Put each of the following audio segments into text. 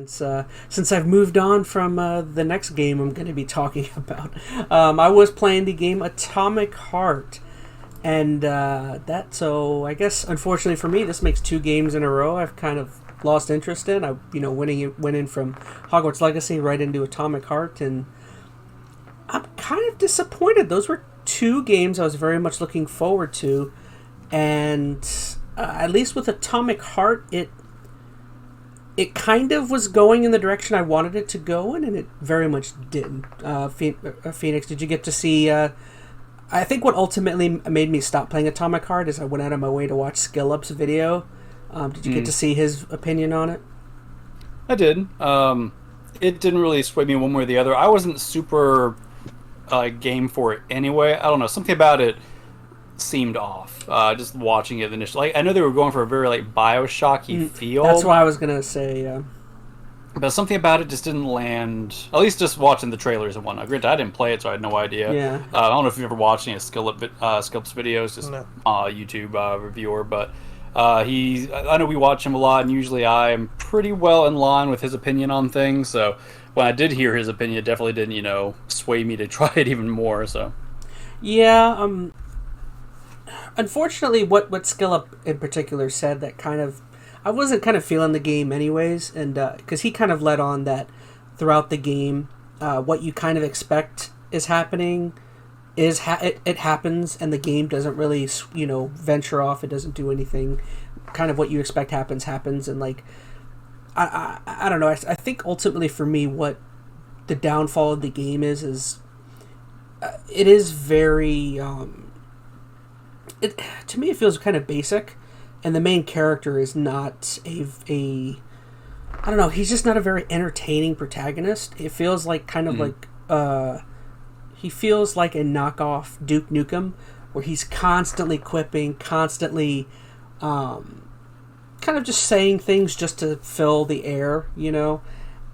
since I've moved on from the next game I'm going to be talking about. I was playing the game Atomic Heart, and so I guess unfortunately for me, this makes 2 games in a row I've kind of lost interest in. I went in from Hogwarts Legacy right into Atomic Heart, and I'm kind of disappointed. Those were 2 games I was very much looking forward to, and at least with Atomic Heart, it kind of was going in the direction I wanted it to go in, and it very much didn't. Phoenix, did you get to see... I think what ultimately made me stop playing Atomic Heart is I went out of my way to watch SkillUp's video. Did you get to see his opinion on it? I did. It didn't really sway me one way or the other. I wasn't super game for it anyway. I don't know. Something about it seemed off. Just watching it initially. I know they were going for a very Bioshocky feel. That's what I was gonna say. Yeah. But something about it just didn't land. At least just watching the trailers and whatnot. Granted, I didn't play it, so I had no idea. Yeah. I don't know if you've ever watched any of Skillup's videos, just YouTube reviewer. But I know we watch him a lot, and usually I am pretty well in line with his opinion on things. So when I did hear his opinion, it definitely didn't, sway me to try it even more. So. Yeah. Unfortunately, what SkillUp in particular said that kind of... I wasn't kind of feeling the game anyways, and because he kind of led on that throughout the game, what you kind of expect is happening is it happens, and the game doesn't really venture off. It doesn't do anything. Kind of what you expect happens, and I don't know. I think ultimately for me, what the downfall of the game is it is very to me it feels kind of basic. And the main character is not I don't know, he's just not a very entertaining protagonist. It feels like kind of he feels like a knockoff Duke Nukem, where he's constantly quipping, constantly kind of just saying things just to fill the air,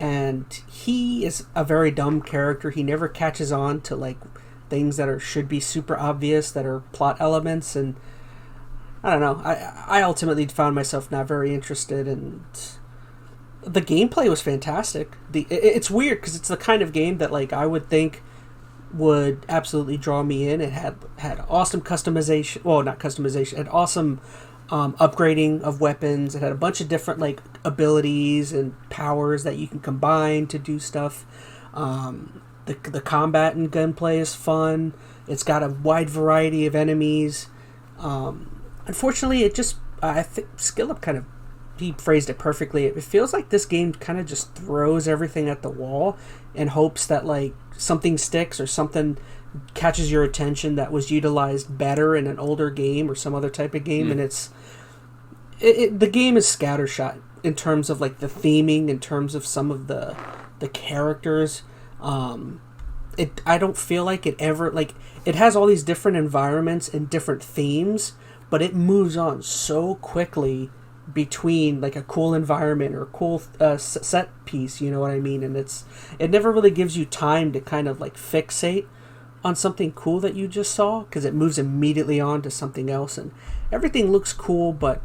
and he is a very dumb character. He never catches on to things that should be super obvious, that are plot elements, and I don't know. I ultimately found myself not very interested, and the gameplay was fantastic. It's weird because it's the kind of game that I would think would absolutely draw me in. It had awesome customization. Well, not customization. It had awesome upgrading of weapons. It had a bunch of different abilities and powers that you can combine to do stuff. The combat and gunplay is fun. It's got a wide variety of enemies. Unfortunately, I think SkillUp he phrased it perfectly. It feels like this game kind of just throws everything at the wall in hopes that something sticks or something catches your attention that was utilized better in an older game or some other type of game, and the game is scattershot in terms of the theming, in terms of some of the characters. I don't feel like it ever it has all these different environments and different themes, but it moves on so quickly between a cool environment or a cool set piece, you know what I mean? And it never really gives you time to kind of fixate on something cool that you just saw, because it moves immediately on to something else, and everything looks cool, but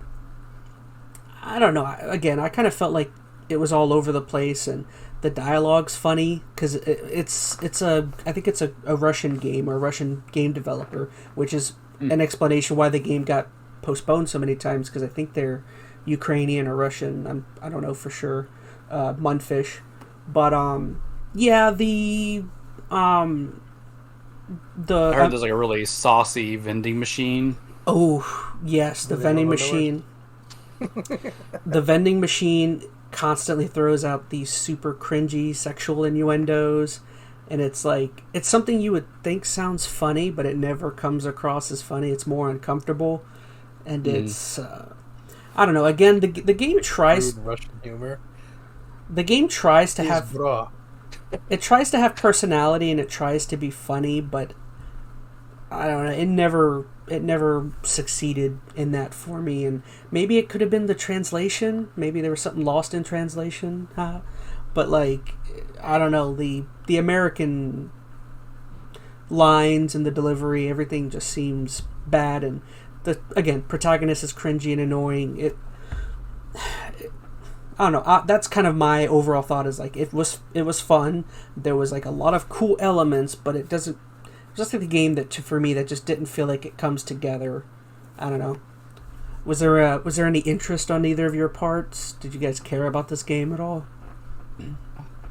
I don't know. Again, I kind of felt like it was all over the place, and the dialogue's funny because I think it's a Russian game or a Russian game developer, which is an explanation why the game got postponed so many times, because I think they're Ukrainian or Russian. I don't know for sure. Mundfish, but yeah, I heard there's a really saucy vending machine. Oh yes, the vending machine. The vending machine constantly throws out these super cringy sexual innuendos, and it's something you would think sounds funny, but it never comes across as funny. It's more uncomfortable, and it's I don't know. Again, the game tries Russian humor. The game tries to have it tries to have personality, and it tries to be funny, but I don't know. It never succeeded in that for me, and maybe it could have been the translation. Maybe there was something lost in translation. But I don't know, the American lines and the delivery, everything just seems bad, and the protagonist is cringy and annoying. I don't know. That's kind of my overall thought. Is like it was fun. There was like a lot of cool elements, but it doesn't. Just like the game that for me that just didn't feel like it comes together. I don't know. Was there any interest on either of your parts? Did you guys care about this game at all?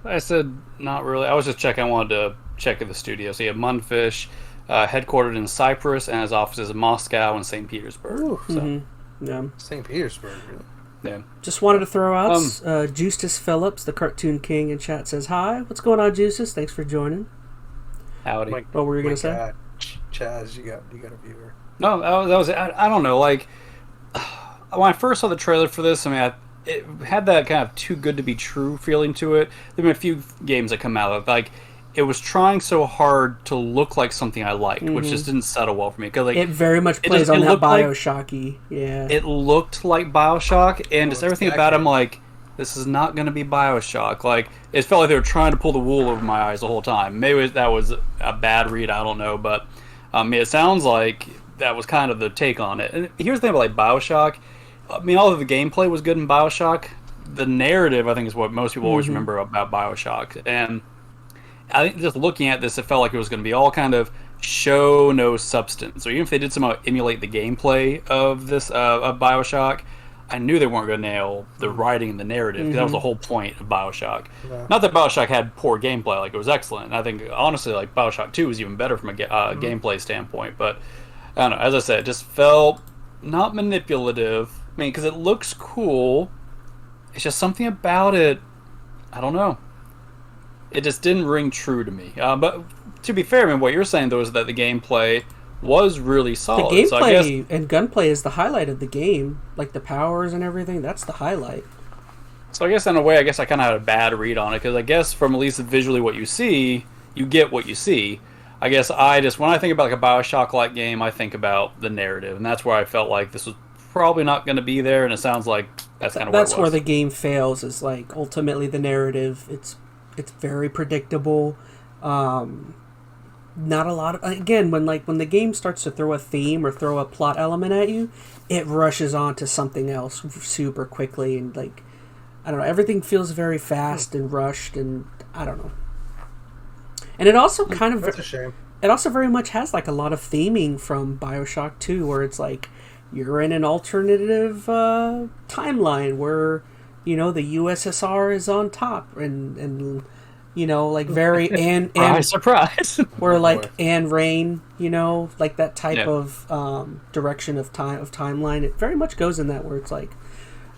I said not really. I was just checking. I wanted to check at the studio. So you have mundfish, headquartered in Cyprus, and has offices in Moscow and St. Petersburg. Ooh. So. Mm-hmm. Yeah. St. Petersburg, really. Yeah. Just wanted to throw out Justus Phillips, the Cartoon King, in chat says hi. What's going on, Justus? Thanks for joining. Howdy. What were you gonna say? God. Chaz, you got a viewer. No, that was I don't know. Like when I first saw the trailer for this, I mean, it had that kind of too good to be true feeling to it. There've been a few games that come out of like it was trying so hard to look like something I liked, which just didn't settle well for me. Cause, like, it very much plays on that Bioshock-y. Yeah. It looked like Bioshock, and just everything about it, I'm like, this is not going to be Bioshock. Like, it felt like they were trying to pull the wool over my eyes the whole time. Maybe that was a bad read, I don't know, but it sounds like that was kind of the take on it. And here's the thing about like Bioshock. I mean, although the gameplay was good in Bioshock, the narrative, I think, is what most people always remember about Bioshock. And I think just looking at this, it felt like it was going to be all kind of show, no substance. So even if they did somehow emulate the gameplay of this of Bioshock, I knew they weren't going to nail the writing and the narrative, because that was the whole point of Bioshock. Yeah. Not that Bioshock had poor gameplay, like it was excellent. I think, honestly, like Bioshock 2 was even better from a gameplay standpoint. But, I don't know, as I said, it just felt not manipulative. I mean, because it looks cool. It's just something about it, I don't know. It just didn't ring true to me. But to be fair, I mean, what you're saying, though, is that the gameplay was really solid. The gameplay and gunplay is the highlight of the game. Like, the powers and everything, that's the highlight. So I guess, in a way, I kind of had a bad read on it, because I guess from at least visually what you see, you get what you see. I guess when I think about like a Bioshock-like game, I think about the narrative, and that's where I felt like this was probably not going to be there, and it sounds like that's kind of where it was. That's where the game fails, is like, ultimately the narrative, it's very predictable. Not a lot of, again, when the game starts to throw a theme or throw a plot element at you, it rushes on to something else super quickly, and like, I don't know, everything feels very fast and rushed, and I don't know. And it also kind of, that's a shame. It also very much has like a lot of theming from Bioshock 2, where it's like you're in an alternative timeline where, you know, the USSR is on top, and you know, like very and surprise. Where like Anne Rain, you know, like that type of direction of timeline. It very much goes in that, where it's like,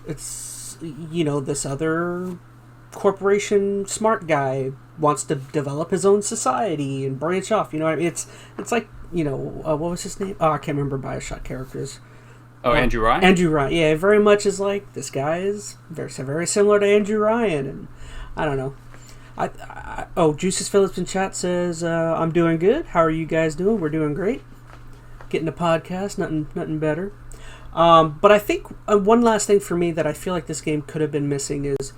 it's, you know, this other corporation smart guy wants to develop his own society and branch off. You know what I mean? It's like, you know, what was his name? Oh, I can't remember Bioshock characters. Oh, Andrew Ryan. Andrew Ryan. Yeah, it very much is like, this guy is very similar to Andrew Ryan, and I don't know. Juices Phillips in chat says, I'm doing good. How are you guys doing? We're doing great. Getting a podcast, nothing better. But I think one last thing for me that I feel like this game could have been missing is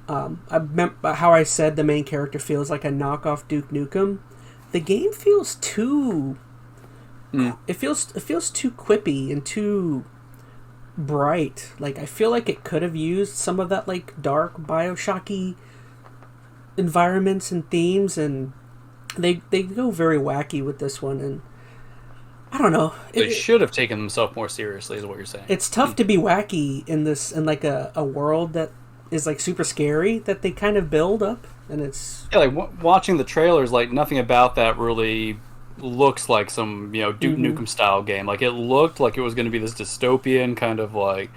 how I said the main character feels like a knockoff Duke Nukem. The game feels too... It feels too quippy and too bright. Like, I feel like it could have used some of that, like, dark Bioshock-y environments and themes, and they go very wacky with this one, and I don't know. They should have taken themselves more seriously, is what you're saying. It's tough to be wacky in like a world that is like super scary, that they kind of build up, and it's like watching the trailers, like nothing about that really looks like some, you know, Duke Nukem style game. Like, it looked like it was going to be this dystopian kind of like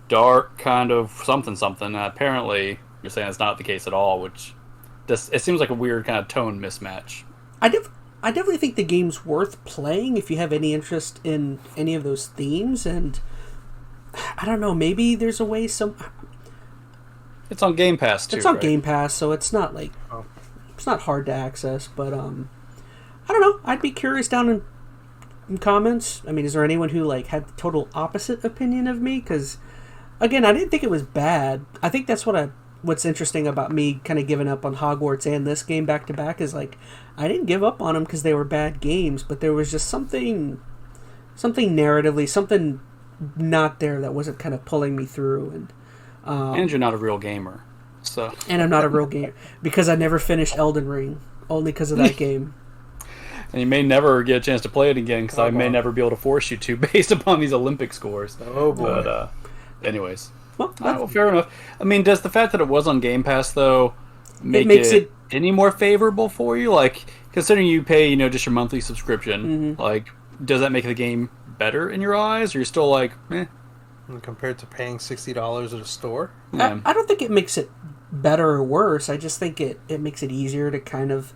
dark kind of something, and apparently you're saying it's not the case at all, which it seems like a weird kind of tone mismatch. I definitely think the game's worth playing if you have any interest in any of those themes, and I don't know, maybe there's a way it's on Gamepass too. It's on right? Gamepass, so it's not like it's not hard to access, but I don't know. I'd be curious down in comments. I mean, is there anyone who like had the total opposite opinion of me? Because again, I didn't think it was bad. I think that's what's interesting about me kind of giving up on Hogwarts and this game back to back is like, I didn't give up on them because they were bad games, but there was just something narratively, something not there that wasn't kind of pulling me through. And And you're not a real gamer, so. And I'm not a real gamer because I never finished Elden Ring, only because of that game. And you may never get a chance to play it again because I may never be able to force you to based upon these Olympic scores. Oh boy. But anyways, well, fair enough. I mean, does the fact that it was on Game Pass though make makes it any more favorable for you? Like, considering you pay, just your monthly subscription, like, does that make the game better in your eyes, or you're still like, eh? Compared to paying $60 at a store? Yeah. I don't think it makes it better or worse. I just think it makes it easier to kind of...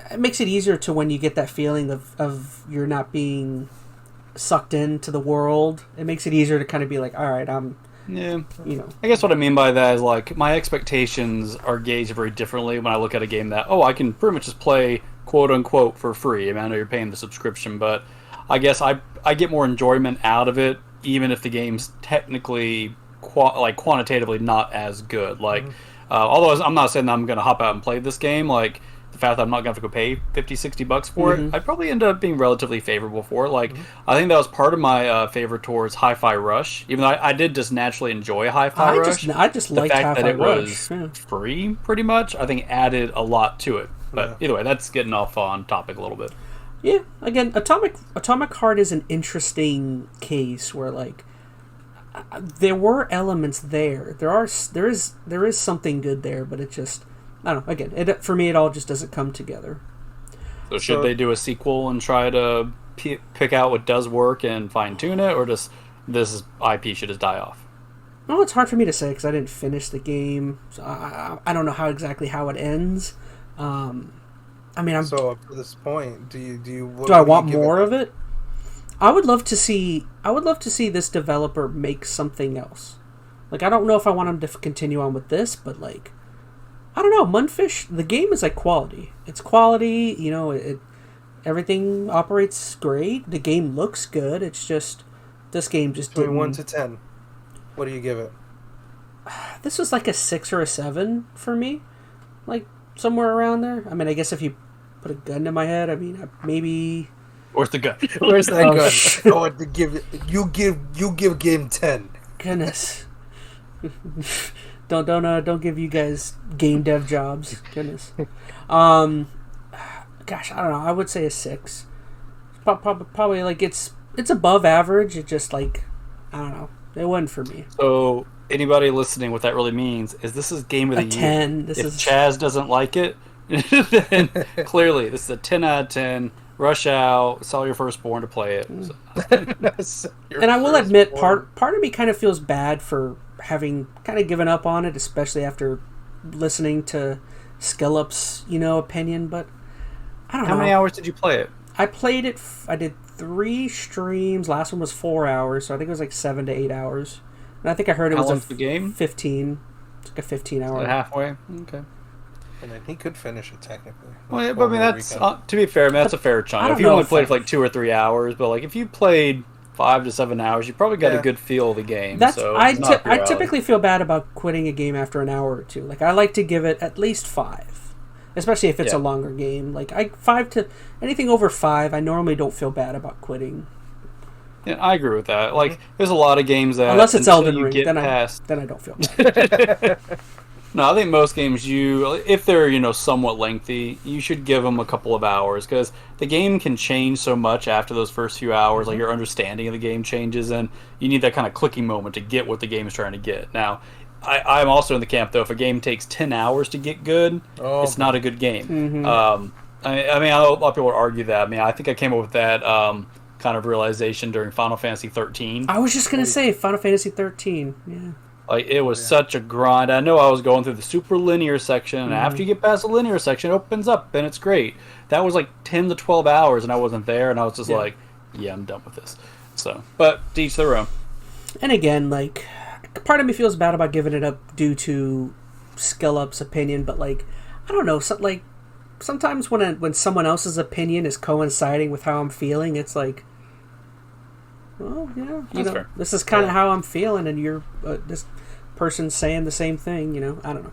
It makes it easier to when you get that feeling of you're not being sucked into the world. It makes it easier to kind of be like, all right, Yeah. I guess what I mean by that is, like, my expectations are gauged very differently when I look at a game that, I can pretty much just play, quote-unquote, for free. I mean, I know you're paying the subscription, but I guess I get more enjoyment out of it, even if the game's technically, quantitatively not as good. Like, although I'm not saying that I'm going to hop out and play this game, like, the fact that I'm not going to have to go pay $50-$60 for it, I'd probably end up being relatively favorable for it. Like, I think that was part of my favor towards Hi-Fi Rush, even though I did just naturally enjoy Hi-Fi Rush. I just liked Hi-Fi Rush. The fact that it was free, pretty much, I think added a lot to it. But either way, that's getting off on topic a little bit. Yeah, again, Atomic Heart is an interesting case where, like, there were elements there. There is something good there, but it just... I don't know. Again, for me, it all just doesn't come together. So should they do a sequel and try to pick out what does work and fine-tune it, or just this IP should just die off? Well, it's hard for me to say because I didn't finish the game. So I don't know exactly how it ends. I mean, so up to this point, do I want more of it? I would love to see this developer make something else. Like, I don't know if I want him to continue on with this, but like, I don't know. Mundfish, the game is like quality. It's quality. Everything operates great. The game looks good. It's just this game just didn't. 1 to 10. What do you give it? This was like a 6 or a 7 for me, like somewhere around there. I mean, I guess if you put a gun to my head, I mean, maybe. Where's the gun? Where's that gun? I want to give it. You give game 10. Goodness. Don't give you guys game dev jobs. Goodness. Gosh, I don't know. I would say a 6. Probably like it's above average. It just like, I don't know. It wasn't for me. So anybody listening, what that really means is this is game of the year. 10. If Chaz doesn't like it, then clearly this is a 10 out of 10. Rush out, sell your firstborn to play it. So. And I will admit, part of me kind of feels bad for having kind of given up on it, especially after listening to Skillup's, opinion. But I don't know. How many hours did you play it? I played it. I did 3 streams. Last one was 4 hours, so I think it was like 7 to 8 hours. And I think I heard it was the game? 15. It's like a 15-hour. Halfway. Okay. And then he could finish it technically. Well, but I mean, that's to be fair. I mean, that's a fair chunk. If you only played for like 2 or 3 hours, but like if you played 5 to 7 hours, you probably got a good feel of the game. I typically feel bad about quitting a game after an hour or 2. Like, I like to give it at least 5, especially if it's a longer game. Like, anything over 5, I normally don't feel bad about quitting. Yeah, I agree with that. Like, there's a lot of games that unless it's Elden Ring, then I don't feel bad. No, I think most games, if they're somewhat lengthy, you should give them a couple of hours because the game can change so much after those first few hours. Like, your understanding of the game changes, and you need that kind of clicking moment to get what the game is trying to get. Now, I'm also in the camp though. If a game takes 10 hours to get good, it's not a good game. Mm-hmm. I mean, a lot of people would argue that. I mean, I think I came up with that kind of realization during Final Fantasy 13. I was just gonna say Final Fantasy 13. Yeah. Like, it was such a grind. I know I was going through the super linear section, and after you get past the linear section, it opens up, and it's great. That was like 10 to 12 hours, and I wasn't there, and I was just like, I'm done with this. So, but to each their own. And again, like, part of me feels bad about giving it up due to Skillup's opinion, but like, I don't know, sometimes when someone else's opinion is coinciding with how I'm feeling, it's like, well, yeah, this is kind of how I'm feeling, and you're this person's saying the same thing, I don't know.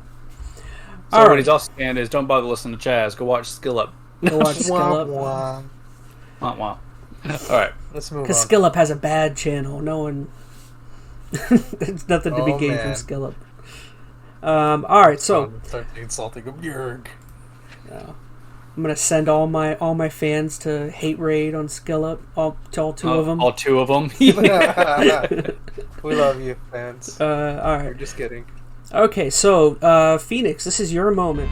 So what he's also saying is, don't bother listening to Chaz. Go watch Skillup. Go watch Skillup. Wah. All right, let's move on. Because Skillup has a bad channel. No one. There's nothing to be gained from man. Skillup. All right, so Start insulting him. Yerg. I'm gonna send all my fans to hate raid on Skillup. All two of them. All two of them. We love you, fans. All right. We're just kidding. Okay, so Phoenix, this is your moment.